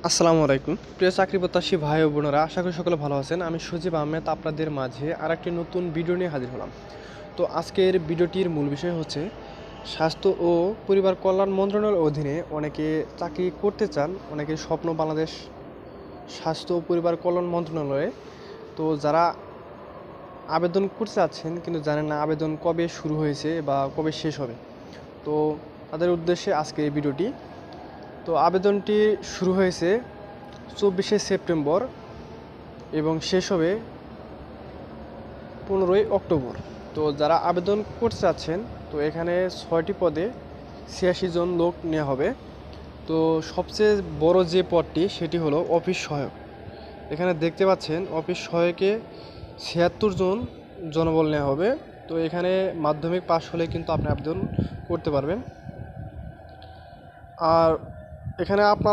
আসসালামু আলাইকুম প্রিয় চাকরি প্রত্যাশী ভাই ও বোনেরা, আশা করি সকলে ভালো আছেন। আমি সজীব আহমেদ আপনাদের মাঝে আরেকটি নতুন ভিডিও নিয়ে হাজির হলাম। তো আজকের ভিডিওটির মূল বিষয় হচ্ছে স্বাস্থ্য ও পরিবার কল্যাণ মন্ত্রণালয়ের অধীনে অনেকে চাকরি করতে চান, অনেকের স্বপ্ন বাংলাদেশ স্বাস্থ্য ও পরিবার কল্যাণ মন্ত্রণালয়ে। তো যারা আবেদন করতে চাচ্ছেন কিন্তু জানেন না আবেদন কবে শুরু হয়েছে বা কবে শেষ হবে, তো তাদের উদ্দেশ্যে আজকে এই ভিডিওটি। তো আবেদনটি শুরু হয়েছে 24শে সেপ্টেম্বর এবং শেষ হবে 15ই অক্টোবর। তো যারা আবেদন করতে চাচ্ছেন, তো এখানে 6টি পদে 86 জন লোক নেওয়া হবে। তো সবচেয়ে বড় যে পদটি সেটি হলো অফিস সহায়ক। এখানে দেখতে পাচ্ছেন অফিস সহায়কে 76 জন জনবল নেওয়া হবে। তো এখানে মাধ্যমিক পাশ হলে কিন্তু আপনি আবেদন করতে পারবেন। আর এখানে আপনার